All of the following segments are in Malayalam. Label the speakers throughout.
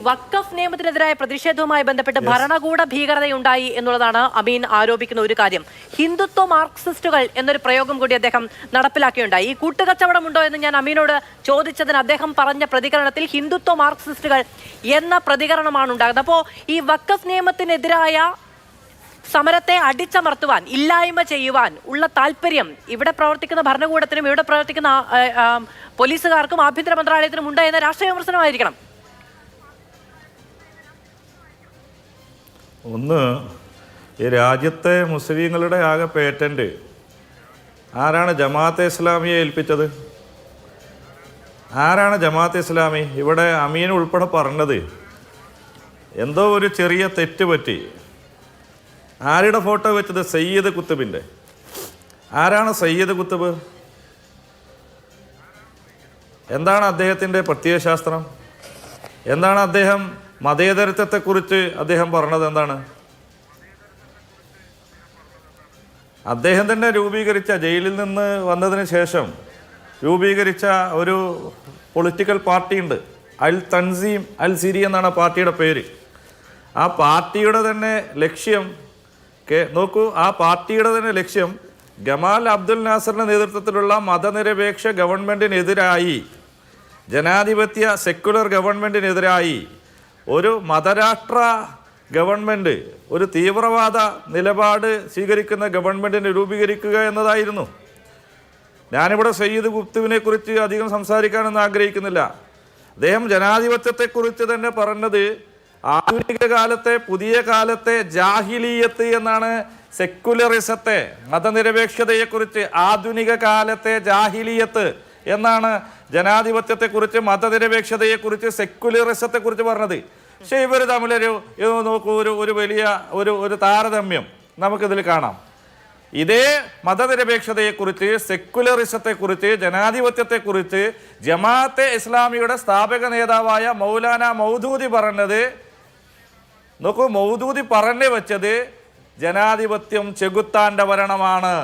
Speaker 1: വഖഫ് നിയമത്തിനെതിരായ പ്രതിഷേധവുമായി ബന്ധപ്പെട്ട് ഭരണകൂട ഭീകരതയുണ്ടായി എന്നുള്ളതാണ് അമീൻ ആരോപിക്കുന്ന ഒരു കാര്യം. ഹിന്ദുത്വ മാർക്സിസ്റ്റുകൾ എന്നൊരു പ്രയോഗം കൂടി അദ്ദേഹം നടപ്പിലാക്കിയുണ്ടായി. ഈ കൂട്ടുകച്ചവടമുണ്ടോ എന്ന് ഞാൻ അമീനോട് ചോദിച്ചതിന് അദ്ദേഹം പറഞ്ഞ പ്രതികരണത്തിൽ ഹിന്ദുത്വ മാർക്സിസ്റ്റുകൾ എന്ന പ്രതികരണമാണ് ഉണ്ടാകുന്നത്. അപ്പോൾ ഈ വഖഫ് നിയമത്തിനെതിരായ സമരത്തെ അടിച്ചമർത്തുവാൻ, ഇല്ലായ്മ ചെയ്യുവാൻ ഉള്ള താല്പര്യം ഇവിടെ പ്രവർത്തിക്കുന്ന ഭരണകൂടത്തിനും ഇവിടെ പ്രവർത്തിക്കുന്ന പോലീസുകാർക്കും ആഭ്യന്തര മന്ത്രാലയത്തിനും ഉണ്ട് എന്ന രാഷ്ട്രീയ വിമർശനമായിരിക്കണം.
Speaker 2: ഒന്ന്, ഈ രാജ്യത്തെ മുസ്ലിങ്ങളുടെ ആകെ പേറ്റന്റ് ആരാണ് ജമാഅത്തെ ഇസ്ലാമിയെ ഏൽപ്പിച്ചത്? ആരാണ് ജമാഅത്തെ ഇസ്ലാമി? ഇവിടെ അമീൻ ഉൾപ്പെടെ പറഞ്ഞത് എന്തോ ഒരു ചെറിയ തെറ്റ് പറ്റി. ആരുടെ ഫോട്ടോ വെച്ചത്? സയ്യിദ് കുത്തുബിൻ്റെ. ആരാണ് സയ്യിദ് കുത്തുബ്? എന്താണ് അദ്ദേഹത്തിൻ്റെ പ്രത്യയശാസ്ത്രം? എന്താണ് അദ്ദേഹം മതേതരത്വത്തെക്കുറിച്ച് അദ്ദേഹം പറഞ്ഞത്? എന്താണ് അദ്ദേഹം തന്നെ രൂപീകരിച്ച, ജയിലിൽ നിന്ന് വന്നതിന് ശേഷം രൂപീകരിച്ച ഒരു പൊളിറ്റിക്കൽ പാർട്ടിയുണ്ട്, അൽ തൻസീം അൽ സിരി എന്നാണ് പാർട്ടിയുടെ പേര്. ആ പാർട്ടിയുടെ തന്നെ ലക്ഷ്യം നോക്കൂ, ആ പാർട്ടിയുടെ തന്നെ ലക്ഷ്യം ഗമാൽ അബ്ദുൽ നാസറിൻ്റെ നേതൃത്വത്തിലുള്ള മതനിരപേക്ഷ ഗവൺമെൻറ്റിനെതിരായി, ജനാധിപത്യ സെക്കുലർ ഗവൺമെൻറ്റിനെതിരായി ഒരു മതരാഷ്ട്ര ഗവൺമെൻറ്, ഒരു തീവ്രവാദ നിലപാട് സ്വീകരിക്കുന്ന ഗവൺമെൻറ്റിനെ രൂപീകരിക്കുക എന്നതായിരുന്നു. ഞാനിവിടെ സയ്യിദ് കുത്തുബിനെ കുറിച്ച് അധികം സംസാരിക്കാനൊന്നും ആഗ്രഹിക്കുന്നില്ല. അദ്ദേഹം ജനാധിപത്യത്തെക്കുറിച്ച് തന്നെ പറഞ്ഞത് ആധുനിക കാലത്തെ, പുതിയ കാലത്തെ ജാഹിലിയത്ത് എന്നാണ്. സെക്കുലറിസത്തെ, മതനിരപേക്ഷതയെക്കുറിച്ച് ആധുനിക കാലത്തെ ജാഹിലിയത്ത് എന്നാണ് ജനാധിപത്യത്തെക്കുറിച്ച്, മതനിരപേക്ഷതയെക്കുറിച്ച്, സെക്കുലറിസത്തെക്കുറിച്ച് പറഞ്ഞത്. പക്ഷേ ഇവർ തമ്മിലൊരു നോക്കൂ, ഒരു വലിയ ഒരു താരതമ്യം നമുക്കിതിൽ കാണാം. ഇതേ മതനിരപേക്ഷതയെക്കുറിച്ച്, സെക്കുലറിസത്തെക്കുറിച്ച്, ജനാധിപത്യത്തെക്കുറിച്ച് ജമാഅത്തെ ഇസ്ലാമിയുടെ സ്ഥാപക നേതാവായ മൗലാന മൗദൂദി പറഞ്ഞത് നോക്കൂ, മൗദൂദി പറഞ്ഞു വെച്ചത് ജനാധിപത്യം ചെകുത്താൻ്റെ ഭരണമാണ്,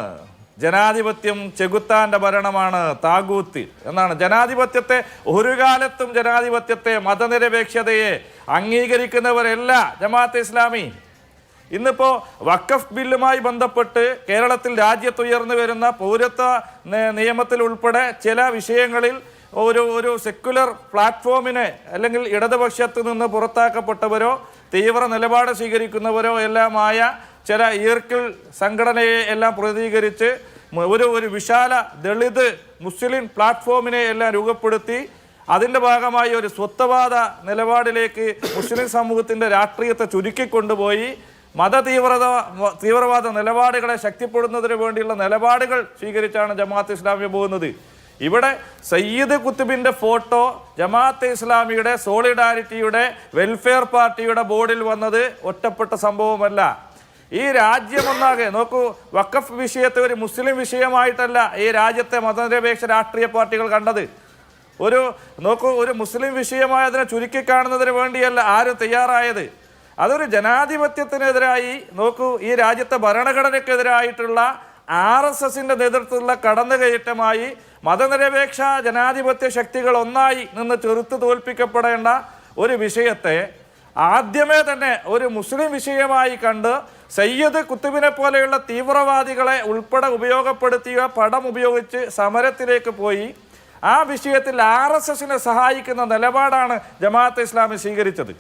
Speaker 2: ജനാധിപത്യം ചെകുത്താൻ്റെ ഭരണമാണ്, താഗൂത്ത് എന്നാണ്. ജനാധിപത്യത്തെ ഒരു കാലത്തും, ജനാധിപത്യത്തെ, മതനിരപേക്ഷതയെ അംഗീകരിക്കുന്നവരല്ല ജമാഅത്തെ ഇസ്ലാമി. ഇന്നിപ്പോൾ വഖഫ് ബില്ലുമായി ബന്ധപ്പെട്ട് കേരളത്തിൽ രാജ്യത്തുയർന്നു വരുന്ന പൗരത്വ നിയമത്തിൽ ഉൾപ്പെടെ ചില വിഷയങ്ങളിൽ ഒരു സെക്കുലർ പ്ലാറ്റ്ഫോമിനെ, അല്ലെങ്കിൽ ഇടതുപക്ഷത്തു നിന്ന് പുറത്താക്കപ്പെട്ടവരോ തീവ്ര നിലപാട് സ്വീകരിക്കുന്നവരോ എല്ലാമായ ചില ഈർക്കിൾ സംഘടനയെ എല്ലാം പ്രതികരിച്ച് ഒരു വിശാല ദളിത് മുസ്ലിം പ്ലാറ്റ്ഫോമിനെ എല്ലാം രൂപപ്പെടുത്തി അതിൻ്റെ ഭാഗമായി ഒരു സ്വത്വവാദ നിലപാടിലേക്ക് മുസ്ലിം സമൂഹത്തിൻ്റെ രാഷ്ട്രീയത്തെ ചുരുക്കിക്കൊണ്ടുപോയി തീവ്രവാദ നിലപാടുകളെ ശക്തിപ്പെടുന്നതിന് വേണ്ടിയുള്ള നിലപാടുകൾ സ്വീകരിച്ചാണ് ജമാഅത്തെ ഇസ്ലാമി പോകുന്നത്. ഇവിടെ സയ്യിദ് കുത്തുബിൻ്റെ ഫോട്ടോ ജമാഅത്തെ ഇസ്ലാമിയുടെ, സോളിഡാരിറ്റിയുടെ, വെൽഫെയർ പാർട്ടിയുടെ ബോർഡിൽ വന്നത് ഒറ്റപ്പെട്ട സംഭവമല്ല. ഈ രാജ്യമൊന്നാകെ നോക്കൂ, വഖഫ് വിഷയത്തെ ഒരു മുസ്ലിം വിഷയമായിട്ടല്ല ഈ രാജ്യത്തെ മതനിരപേക്ഷ രാഷ്ട്രീയ പാർട്ടികൾ കണ്ടത്. ഒരു മുസ്ലിം വിഷയമായതിനെ ചുരുക്കിക്കാണുന്നതിന് വേണ്ടിയല്ല ആരും തയ്യാറായത്. അതൊരു ജനാധിപത്യത്തിനെതിരായി, നോക്കൂ, ഈ രാജ്യത്തെ ഭരണഘടനയ്ക്കെതിരായിട്ടുള്ള RSSന്റെ നേതൃത്വത്തിലുള്ള കടന്നുകയറ്റമായി മതനിരപേക്ഷ ജനാധിപത്യ ശക്തികൾ ഒന്നായി നിന്ന് ചെറുത്ത് തോൽപ്പിക്കപ്പെടേണ്ട ഒരു വിഷയത്തെ ആദ്യമേ തന്നെ ഒരു മുസ്ലിം വിഷയമായി കണ്ട് സയ്യിദ് കുത്തുബിനെ പോലെയുള്ള തീവ്രവാദികളെ ഉൾപ്പെടെ ഉപയോഗപ്പെടുത്തിയ പടം ഉപയോഗിച്ച് സമരത്തിലേക്ക് പോയി ആ വിഷയത്തിൽ RSSനെ സഹായിക്കുന്ന നിലപാടാണ് ജമാഅത്തെ ഇസ്ലാമി സ്വീകരിച്ചത്.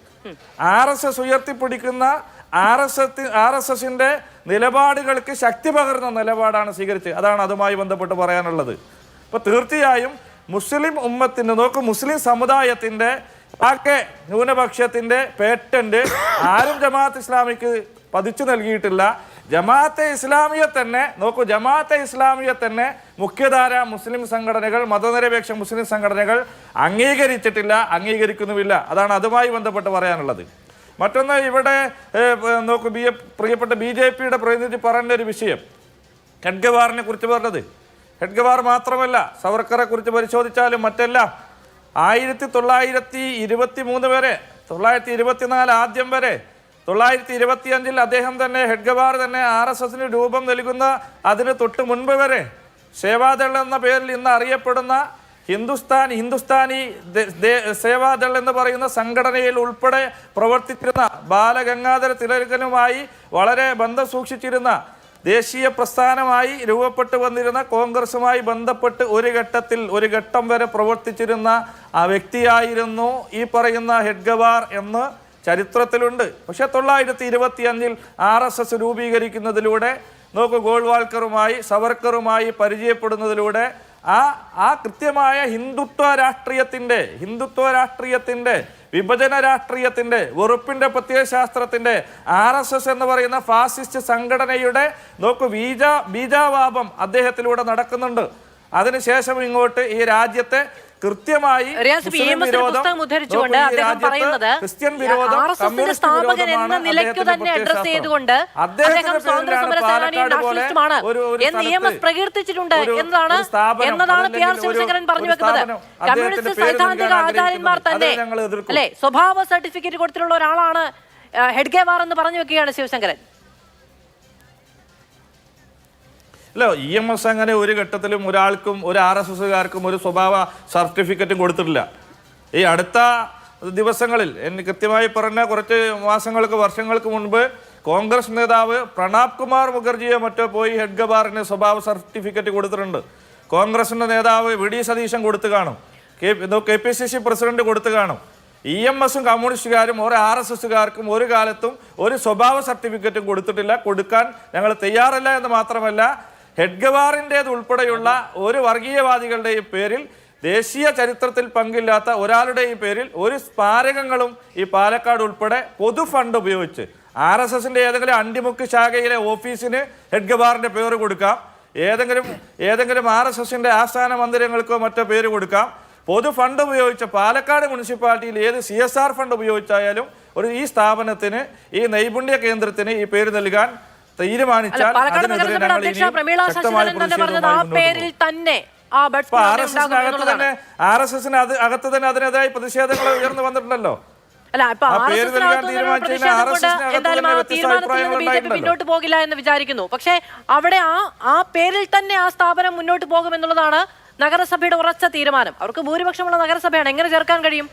Speaker 2: RSS ഉയർത്തിപ്പിടിക്കുന്ന RSSന്റെ നിലപാടുകൾക്ക് ശക്തി പകർന്ന നിലപാടാണ് സ്വീകരിച്ചത്. അതാണ് അതുമായി ബന്ധപ്പെട്ട് പറയാനുള്ളത്. അപ്പോൾ തീർച്ചയായും മുസ്ലിം ഉമ്മത്തിന്, നോക്കൂ, മുസ്ലിം സമുദായത്തിൻ്റെ ആകെ ന്യൂനപക്ഷത്തിൻ്റെ പേറ്റന്റ് ആരും ജമാഅത്ത് ഇസ്ലാമിക്ക് പതിച്ചു നൽകിയിട്ടില്ല. ജമാഅത്തെ ഇസ്ലാമിയെ തന്നെ നോക്കൂ, ജമാഅത്തെ ഇസ്ലാമിയെ തന്നെ മുഖ്യധാര മുസ്ലിം സംഘടനകൾ, മതനിരപേക്ഷ മുസ്ലിം സംഘടനകൾ അംഗീകരിച്ചിട്ടില്ല, അംഗീകരിക്കുന്നുമില്ല. അതാണ് അതുമായി ബന്ധപ്പെട്ട് പറയാനുള്ളത്. മറ്റൊന്ന്, ഇവിടെ നോക്കൂ, പ്രിയപ്പെട്ട BJPയുടെ പ്രതിനിധി പറഞ്ഞൊരു വിഷയം, ഹെഡ്ഗവാറിനെ കുറിച്ച് പറഞ്ഞത്. ഹെഡ്ഗവാർ മാത്രമല്ല, സവർക്കറെ കുറിച്ച് പരിശോധിച്ചാലും മറ്റെല്ലാം 1923 വരെ, 1924 ആദ്യം വരെ, 1925 അദ്ദേഹം തന്നെ, ഹെഡ്ഗവാർ തന്നെ RSSന് രൂപം നൽകുന്ന അതിന് തൊട്ട് മുൻപ് വരെ സേവാദൾ എന്ന പേരിൽ ഇന്ന് അറിയപ്പെടുന്ന ഹിന്ദുസ്ഥാനി സേവാദൾ എന്ന് പറയുന്ന സംഘടനയിൽ ഉൾപ്പെടെ പ്രവർത്തിച്ചിരുന്ന ബാലഗംഗാധര തിലകനുമായി വളരെ ബന്ധം സൂക്ഷിച്ചിരുന്ന ദേശീയ പ്രസ്ഥാനമായി രൂപപ്പെട്ടു വന്നിരുന്ന കോൺഗ്രസുമായി ബന്ധപ്പെട്ട് ഒരു ഘട്ടം വരെ പ്രവർത്തിച്ചിരുന്ന ആ വ്യക്തിയായിരുന്നു ഈ പറയുന്ന ഹെഡ്ഗവാർ എന്ന് ചരിത്രത്തിലുണ്ട്. പക്ഷെ 1925 RSS രൂപീകരിക്കുന്നതിലൂടെ നോക്കൂ, ഗോൾവാൾക്കറുമായി സവർക്കറുമായി പരിചയപ്പെടുന്നതിലൂടെ ആ കൃത്യമായ ഹിന്ദുത്വ രാഷ്ട്രീയത്തിൻ്റെ വിഭജന രാഷ്ട്രീയത്തിൻ്റെ വെറുപ്പിൻ്റെ പ്രത്യയശാസ്ത്രത്തിൻ്റെ RSS എന്ന് പറയുന്ന ഫാസിസ്റ്റ് സംഘടനയുടെ നോക്കൂ ബീജാവാപം അദ്ദേഹത്തിലൂടെ നടക്കുന്നുണ്ട്. അതിനുശേഷം ഇങ്ങോട്ട് ഈ രാജ്യത്തെ കൃത്യമായി ക്രിസ്ത്യൻ വിരോധം
Speaker 1: പ്രകീർത്തിച്ചിട്ടുണ്ട് എന്നതാണ് PR ശിവശങ്കരൻ പറഞ്ഞു വെക്കുന്നത്. കമ്മ്യൂണിസ്റ്റ് സൈദ്ധാന്തിക ആചാര്യന്മാർ തന്നെ അല്ലെ സ്വഭാവ സർട്ടിഫിക്കറ്റ് കൊടുത്തിട്ടുള്ള ഒരാളാണ് ഹെഡ്ഗേവാർ എന്ന് പറഞ്ഞു വെക്കുകയാണ് ശിവശങ്കരൻ.
Speaker 2: അല്ലോ, EMS അങ്ങനെ ഒരു ഘട്ടത്തിലും ഒരാൾക്കും ഒരു RSSകാർക്കും ഒരു സ്വഭാവ സർട്ടിഫിക്കറ്റും കൊടുത്തിട്ടില്ല. ഈ അടുത്ത ദിവസങ്ങളിൽ കൃത്യമായി പറഞ്ഞ കുറച്ച് വർഷങ്ങൾക്ക് മുൻപ് കോൺഗ്രസ് നേതാവ് പ്രണാബ് കുമാർ മുഖർജിയോ മറ്റോ പോയി ഹെഡ്ഗവാറിന് സ്വഭാവ സർട്ടിഫിക്കറ്റ് കൊടുത്തിട്ടുണ്ട്. കോൺഗ്രസിന്റെ നേതാവ് VD സതീശൻ കൊടുത്തു കാണും, KPCC പ്രസിഡന്റ് കൊടുത്തു കാണും. EMSും കമ്മ്യൂണിസ്റ്റുകാരും ഒരു RSSകാർക്കും ഒരു കാലത്തും ഒരു സ്വഭാവ സർട്ടിഫിക്കറ്റും കൊടുത്തിട്ടില്ല, കൊടുക്കാൻ ഞങ്ങൾ തയ്യാറല്ല എന്ന് മാത്രമല്ല ഹെഡ്ഗവാറിൻ്റേത് ഉൾപ്പെടെയുള്ള ഒരു വർഗീയവാദികളുടെയും പേരിൽ ദേശീയ ചരിത്രത്തിൽ പങ്കില്ലാത്ത ഒരാളുടെയും പേരിൽ ഒരു സ്മാരകങ്ങളും ഈ പാലക്കാട് ഉൾപ്പെടെ പൊതു ഫണ്ട് ഉപയോഗിച്ച് RSSന്റെ ഏതെങ്കിലും അണ്ടിമുക്ക് ശാഖയിലെ ഓഫീസിന് ഹെഡ്ഗവാറിന്റെ പേര് കൊടുക്കാം, ഏതെങ്കിലും RSSന്റെ ആസ്ഥാന മന്ദിരങ്ങൾക്കോ മറ്റോ പേര് കൊടുക്കാം. പൊതു ഫണ്ട് ഉപയോഗിച്ച് പാലക്കാട് മുനിസിപ്പാലിറ്റിയിൽ ഏത് CSR ഫണ്ട് ഉപയോഗിച്ചായാലും ഈ സ്ഥാപനത്തിന് ഈ നൈപുണ്യ കേന്ദ്രത്തിന് ഈ പേര് നൽകാൻ തീരുമാനിച്ചാൽ RSSന് അകത്ത് തന്നെ അതിനെതിരായി പ്രതിഷേധങ്ങൾ ഉയർന്നു വന്നിട്ടുണ്ടല്ലോ.
Speaker 1: മുന്നോട്ട് പോകില്ല എന്ന് വിചാരിക്കുന്നു. പക്ഷേ അവിടെ ആ പേരിൽ തന്നെ ആ സ്ഥാപനം മുന്നോട്ട് പോകുമെന്നുള്ളതാണ് നഗരസഭയുടെ ഉറച്ച തീരുമാനം. അവർക്ക് ഭൂരിപക്ഷമുള്ള നഗരസഭയാണ്, എങ്ങനെ ചേർക്കാൻ കഴിയും?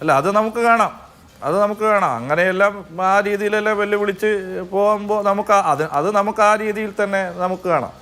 Speaker 2: അല്ല, അത് നമുക്ക് കാണാം. അങ്ങനെയെല്ലാം ആ രീതിയിലെല്ലാം വെല്ലുവിളിച്ച് പോകുമ്പോൾ നമുക്ക് ആ രീതിയിൽ തന്നെ നമുക്ക് കാണാം.